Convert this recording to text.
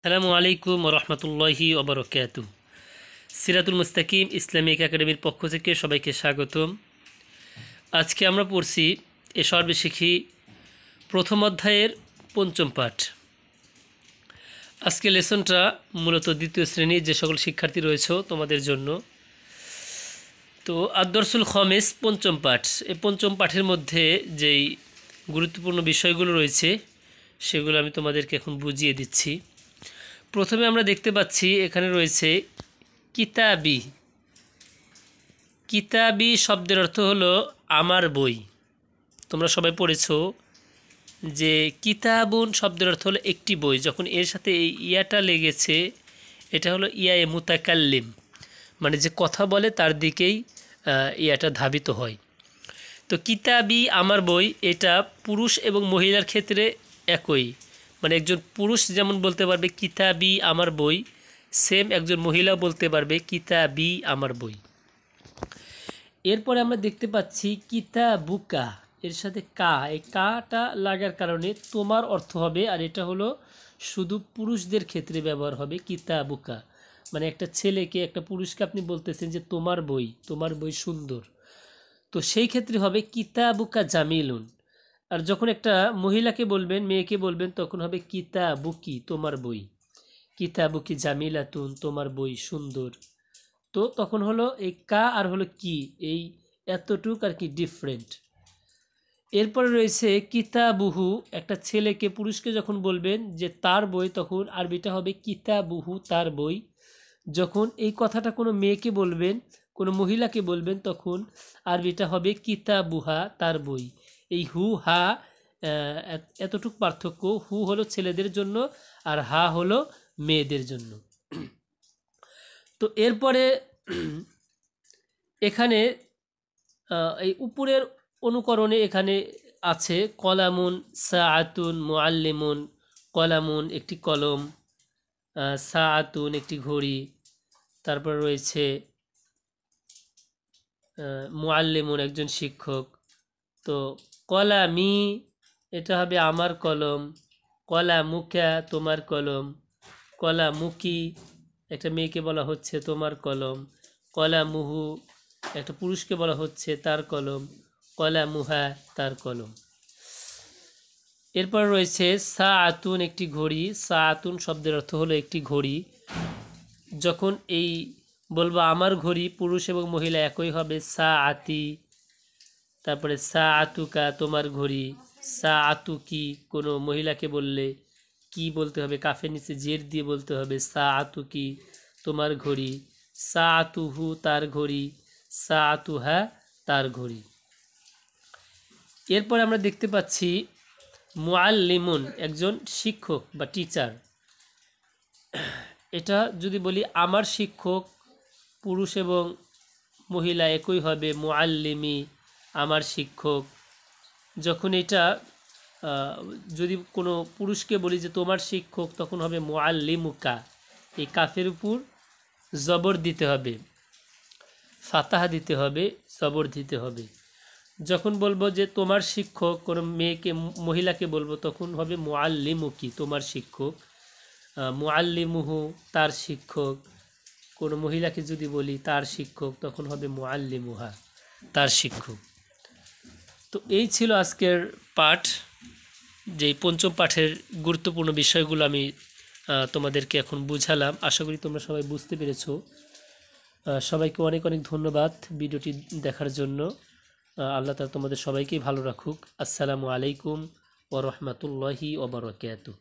আসসালামু আলাইকুম রহমতুল্লাহি ওবরকাতু। সিরাতুল মুস্তাকিম ইসলামিক একাডেমির পক্ষ থেকে সবাইকে স্বাগতম। আজকে আমরা পড়ছি এ সর্বশিখী প্রথম অধ্যায়ের পঞ্চম পাঠ। আজকে লেসনটা মূলত দ্বিতীয় শ্রেণীর যে সকল শিক্ষার্থী রয়েছে তোমাদের জন্য। তো আদর্সুল খমেস পঞ্চম পাঠ, এই পঞ্চম পাঠের মধ্যে যেই গুরুত্বপূর্ণ বিষয়গুলো রয়েছে সেগুলো আমি তোমাদেরকে এখন বুঝিয়ে দিচ্ছি। প্রথমে আমরা দেখতে পাচ্ছি এখানে রয়েছে কিতাবি। কিতাবি শব্দের অর্থ হলো আমার বই। তোমরা সবাই পড়েছো যে কিতাবুন শব্দের অর্থ হলো একটি বই। যখন এর সাথে এই ইয়াটা লেগেছে এটা হলো ইয়ায়ে মুতাকাল্লিম, মানে যে কথা বলে তার দিকেই ইয়াটা ধাবিত হয়। তো কিতাবি আমার বই এটা পুরুষ এবং মহিলার ক্ষেত্রে একই, মানে একজন পুরুষ যেমন বলতে পারবে কিতাবি আমার বই, সেম একজন মহিলাও বলতে পারবে কিতাবি আমার বই। এরপরে আমরা দেখতে পাচ্ছি কিতাবুকা, এর সাথে কা, এই কাটা লাগার কারণে তোমার অর্থ হবে, আর এটা হলো শুধু পুরুষদের ক্ষেত্রে ব্যবহার হবে কিতাবুকা। মানে একটা ছেলেকে, একটা পুরুষকে আপনি বলতেছেন যে তোমার বই সুন্দর, তো সেই ক্ষেত্রে হবে কিতাবুকা জামিলুন। আর যখন একটা মহিলাকে বলবেন, মেয়েকে বলবেন, তখন হবে কিতাবুকি তোমার বই, কিতাবুকি জামিলাতুন তোমার বই সুন্দর। তো তখন হলো এই কা আর হলো কি, এই এতটুক আর কি ডিফারেন্ট। এরপরে রয়েছে কিতাবুহু, একটা ছেলেকে পুরুষকে যখন বলবেন যে তার বই, তখন আরবিটা হবে কিতাবুহু তার বই। যখন এই কথাটা কোনো মেয়েকে বলবেন, কোনো মহিলাকে বলবেন, তখন আরবিটা হবে কিতাবুহা তার বই। এই হু হা এতটুক পার্থক্য, হু হলো ছেলেদের জন্য আর হা হলো মেয়েদের জন্য। তো এরপরে এখানে এই উপরের অনুকরণে এখানে আছে কলামুন সাআতুন মুআল্লিমুন। কলামুন একটি কলম, সাআতুন একটি ঘড়ি, তারপর রয়েছে মুআল্লিমুন একজন শিক্ষক। তো কলামি এটা হবে আমার কলম, কলামুকা তোমার কলম, কলামুকি একটা মেয়েকে বলা হচ্ছে তোমার কলম, কলামুহু একটা পুরুষকে বলা হচ্ছে তার কলম, কলামুহা তার কলম। এরপর রয়েছে সাআতুন একটি ঘড়ি। সাআতুন শব্দের অর্থ হলো একটি ঘড়ি। যখন এই বলবো আমার ঘড়ি, পুরুষ এবং মহিলা একই হবে সাআতি। তারপরে সাআতুকা তোমার ঘড়ি, সাআতুকি কোনো মহিলাকে বললে কি বলতে হবে, কাফের নিচে জের দিয়ে বলতে হবে সাআতুকি তোমার ঘড়ি, সাআতুহু তার ঘড়ি, সাআতুহা তার ঘড়ি। এরপর আমরা দেখতে পাচ্ছি মুআল্লিমুন একজন শিক্ষক বা টিচার। এটা যদি বলি আমার শিক্ষক, পুরুষ এবং মহিলা একই হবে মুআল্লিমি আমার শিক্ষক। যখন এটা যদি কোনো পুরুষকে বলি যে তোমার শিক্ষক, তখন হবে মুআল্লিমুকা। এই কাফের উপর জবর দিতে হবে, ফাতাহা দিতে হবে, জবর দিতে হবে। যখন বলবো যে তোমার শিক্ষক, কোনো মেয়েকে মহিলাকে বলবো, তখন হবে মুআল্লিমুকি তোমার শিক্ষক, মুআল্লিমুহু তার শিক্ষক। কোনো মহিলাকে যদি বলি তার শিক্ষক, তখন হবে মুআল্লিমুহা তার শিক্ষক। তো এই ছিল আজকের পাঠ, যেই পঞ্চম পাঠের গুরুত্বপূর্ণ বিষয়গুলো আমি তোমাদেরকে এখন বুঝালাম। আশা করি তোমরা সবাই বুঝতে পেরেছো। সবাইকে অনেক অনেক ধন্যবাদ ভিডিওটি দেখার জন্য। আল্লাহ তাআলা তোমাদের সবাইকেই ভালো রাখুক। আসসালামু আলাইকুম ওয়া রাহমাতুল্লাহি ওয়া বারাকাতুহু।